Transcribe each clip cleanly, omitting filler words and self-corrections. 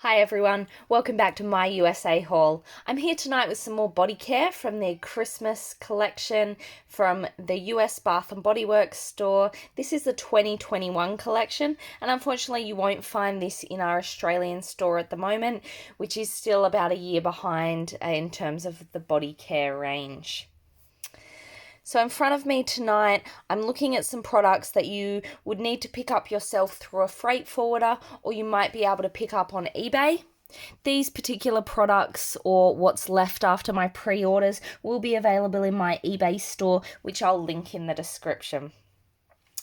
Hi everyone, welcome back to my USA haul. I'm here tonight with some more body care from their Christmas collection from the US Bath & Body Works store. This is the 2021 collection, and unfortunately you won't find this in our Australian store at the moment, which is still about a year behind in terms of the body care range. So in front of me tonight, I'm looking at some products that you would need to pick up yourself through a freight forwarder, or you might be able to pick up on eBay. These particular products, or what's left after my pre-orders, will be available in my eBay store, which I'll link in the description.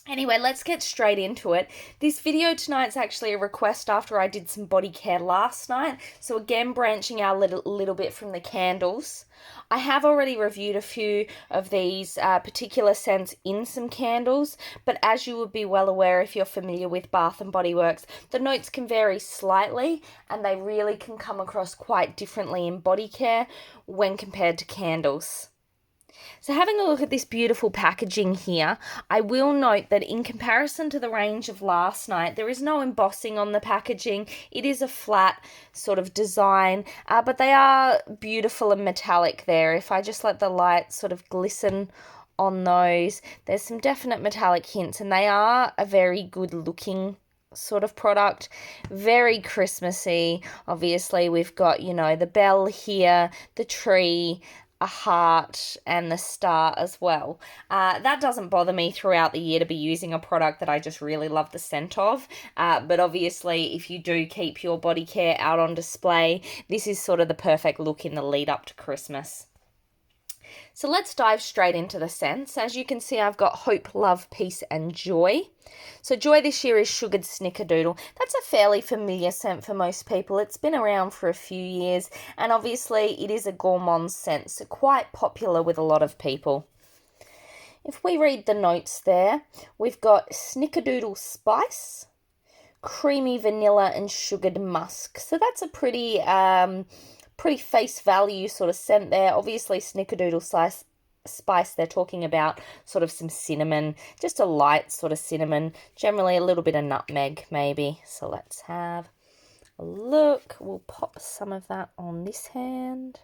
Anyway, let's get straight into it. This video tonight's actually a request after I did some body care last night. So again, branching out a little bit from the candles. I have already reviewed a few of these particular scents in some candles, but as you would be well aware if you're familiar with Bath & Body Works, the notes can vary slightly and they really can come across quite differently in body care when compared to candles. So having a look at this beautiful packaging here, I will note that in comparison to the range of last night, there is no embossing on the packaging. It is a flat sort of design, but they are beautiful and metallic there. If I just let the light sort of glisten on those, there's some definite metallic hints, and they are a very good looking sort of product. Very Christmassy. Obviously, we've got, the bell here, the tree, a heart, and the star as well. That doesn't bother me throughout the year to be using a product that I just really love the scent of. But obviously, if you do keep your body care out on display, this is sort of the perfect look in the lead up to Christmas. So let's dive straight into the scents. As you can see, I've got Hope, Love, Peace, and Joy. So Joy this year is Sugared Snickerdoodle. That's a fairly familiar scent for most people. It's been around for a few years, and obviously it is a gourmand scent, so quite popular with a lot of people. If we read the notes there, we've got Snickerdoodle Spice, Creamy Vanilla, and Sugared Musk. So that's a pretty face value sort of scent there. Obviously Snickerdoodle spice, they're talking about sort of some cinnamon, just a light sort of cinnamon, generally a little bit of nutmeg maybe. So let's have a look. We'll pop some of that on this hand.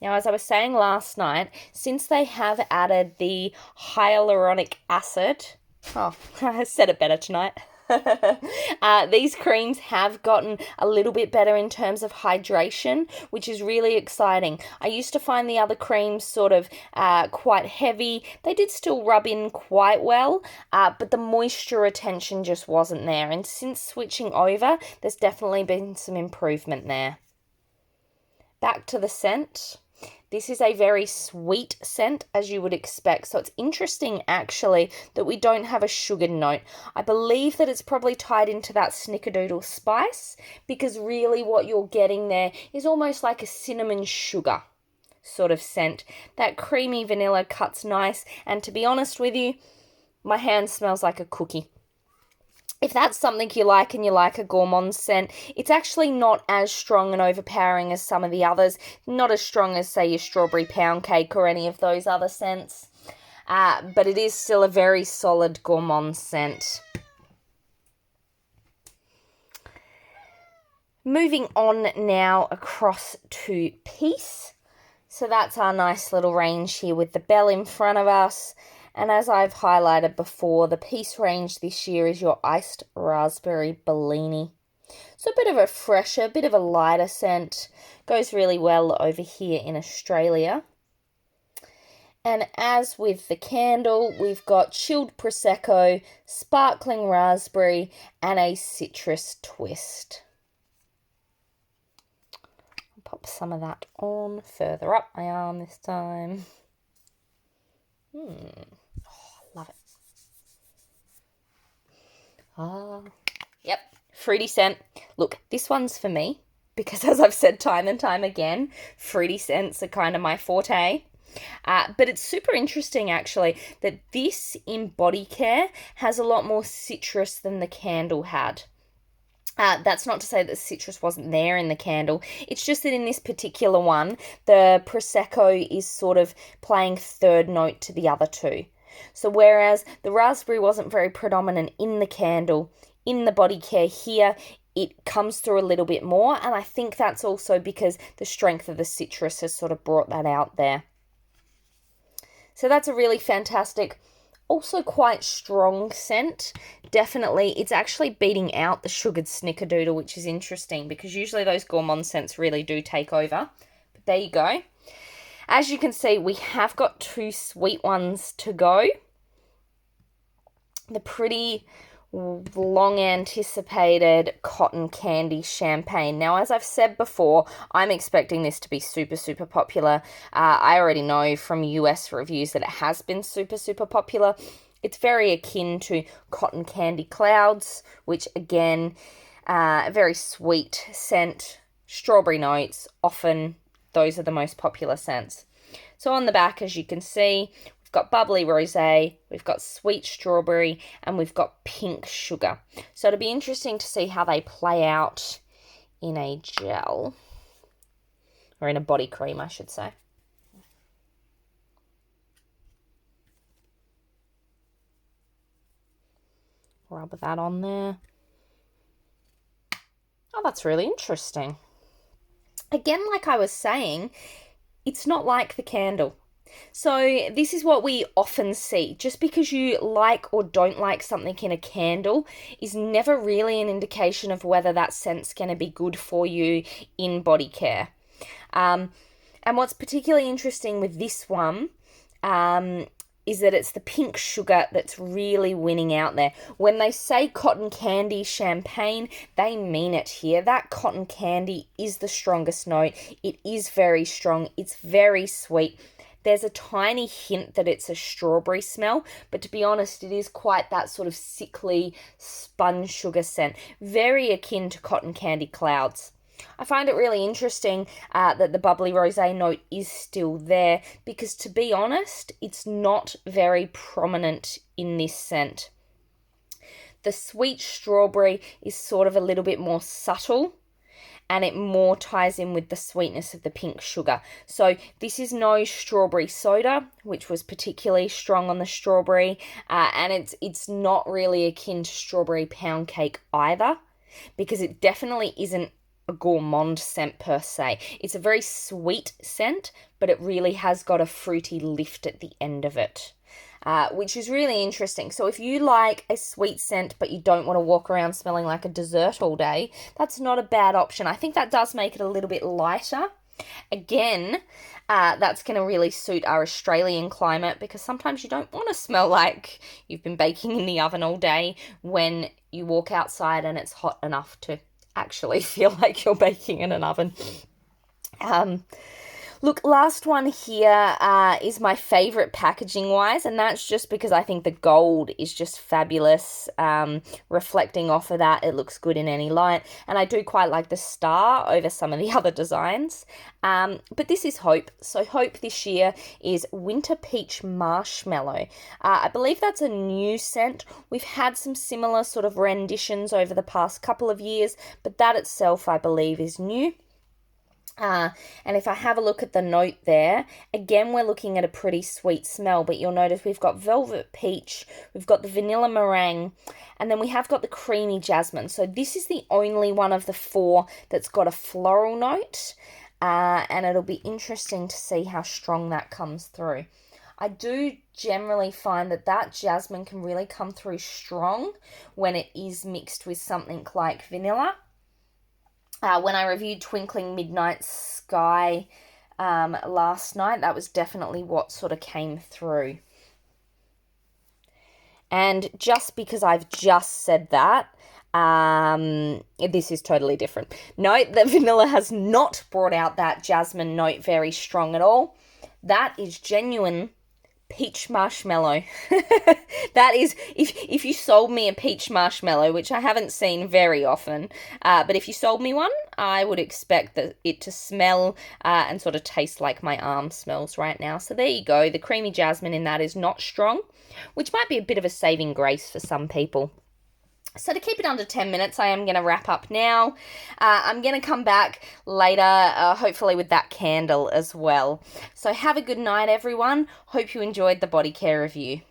Now, as I was saying last night, since they have added the hyaluronic acid, I said it better tonight. These creams have gotten a little bit better in terms of hydration, which is really exciting. I used to find the other creams sort of quite heavy. They did still rub in quite well, but the moisture retention just wasn't there. And since switching over, there's definitely been some improvement there. Back to the scent. This is a very sweet scent, as you would expect. So it's interesting, actually, that we don't have a sugar note. I believe that it's probably tied into that Snickerdoodle spice, because really what you're getting there is almost like a cinnamon sugar sort of scent. That creamy vanilla cuts nice, and to be honest with you, my hand smells like a cookie. If that's something you like and you like a gourmand scent, it's actually not as strong and overpowering as some of the others. Not as strong as, say, your strawberry pound cake or any of those other scents. But it is still a very solid gourmand scent. Moving on now across to Peace. So that's our nice little range here with the bell in front of us. And as I've highlighted before, the Peace range this year is your Iced Raspberry Bellini. So a bit of a fresher, bit of a lighter scent. Goes really well over here in Australia. And as with the candle, we've got Chilled Prosecco, Sparkling Raspberry, and a Citrus Twist. I'll pop some of that on further up my arm this time. Love it. Yep, fruity scent. Look, this one's for me because, as I've said time and time again, fruity scents are kind of my forte. But it's super interesting, actually, that this in body care has a lot more citrus than the candle had. That's not to say that citrus wasn't there in the candle. It's just that in this particular one, the Prosecco is sort of playing third note to the other two. So whereas the raspberry wasn't very predominant in the candle, in the body care here, it comes through a little bit more, and I think that's also because the strength of the citrus has sort of brought that out there. So that's a really fantastic, also quite strong scent. Definitely, it's actually beating out the sugared Snickerdoodle, which is interesting because usually those gourmand scents really do take over. But there you go. As you can see, we have got 2 sweet ones to go. The pretty long anticipated cotton candy champagne. Now, as I've said before, I'm expecting this to be super, super popular. I already know from US reviews that it has been super, super popular. It's very akin to cotton candy clouds, which again, very sweet scent, strawberry notes, often those are the most popular scents. So on the back, as you can see, we've got bubbly rosé, we've got sweet strawberry, and we've got pink sugar. So it'll be interesting to see how they play out in a gel, or in a body cream, I should say. Rub that on there. Oh, that's really interesting. Again, like I was saying, it's not like the candle. So this is what we often see. Just because you like or don't like something in a candle is never really an indication of whether that scent's going to be good for you in body care. And what's particularly interesting with this one is that it's the pink sugar that's really winning out there. When they say cotton candy champagne, they mean it here. That cotton candy is the strongest note. It is very strong. It's very sweet. There's a tiny hint that it's a strawberry smell, but to be honest, it is quite that sort of sickly spun sugar scent, very akin to cotton candy clouds. I find it really interesting that the bubbly rosé note is still there because, to be honest, it's not very prominent in this scent. The sweet strawberry is sort of a little bit more subtle, and it more ties in with the sweetness of the pink sugar. So this is no strawberry soda, which was particularly strong on the strawberry, and it's not really akin to strawberry pound cake either, because it definitely isn't a gourmand scent per se. It's a very sweet scent, but it really has got a fruity lift at the end of it. Which is really interesting. So if you like a sweet scent but you don't want to walk around smelling like a dessert all day, that's not a bad option. I think that does make it a little bit lighter. Again, that's going to really suit our Australian climate because sometimes you don't want to smell like you've been baking in the oven all day when you walk outside and it's hot enough to actually feel like you're baking in an oven. Look, last one here is my favourite packaging-wise, and that's just because I think the gold is just fabulous. Reflecting off of that, it looks good in any light, and I do quite like the star over some of the other designs. But this is Hope. So Hope this year is Winter Peach Marshmallow. I believe that's a new scent. We've had some similar sort of renditions over the past couple of years, but that itself, I believe, is new. And if I have a look at the note there, again, we're looking at a pretty sweet smell, but you'll notice we've got velvet peach, we've got the vanilla meringue, and then we have got the creamy jasmine. So this is the only one of the 4 that's got a floral note, and it'll be interesting to see how strong that comes through. I do generally find that jasmine can really come through strong when it is mixed with something like vanilla. When I reviewed Twinkling Midnight Sky last night, that was definitely what sort of came through. And just because I've just said that, this is totally different. Note that vanilla has not brought out that jasmine note very strong at all. That is genuine peach marshmallow. That is, if you sold me a peach marshmallow, which I haven't seen very often, but if you sold me one, I would expect it to smell and sort of taste like my arm smells right now. So there you go. The creamy jasmine in that is not strong, which might be a bit of a saving grace for some people. So to keep it under 10 minutes, I am going to wrap up now. I'm going to come back later, hopefully with that candle as well. So have a good night, everyone. Hope you enjoyed the body care review.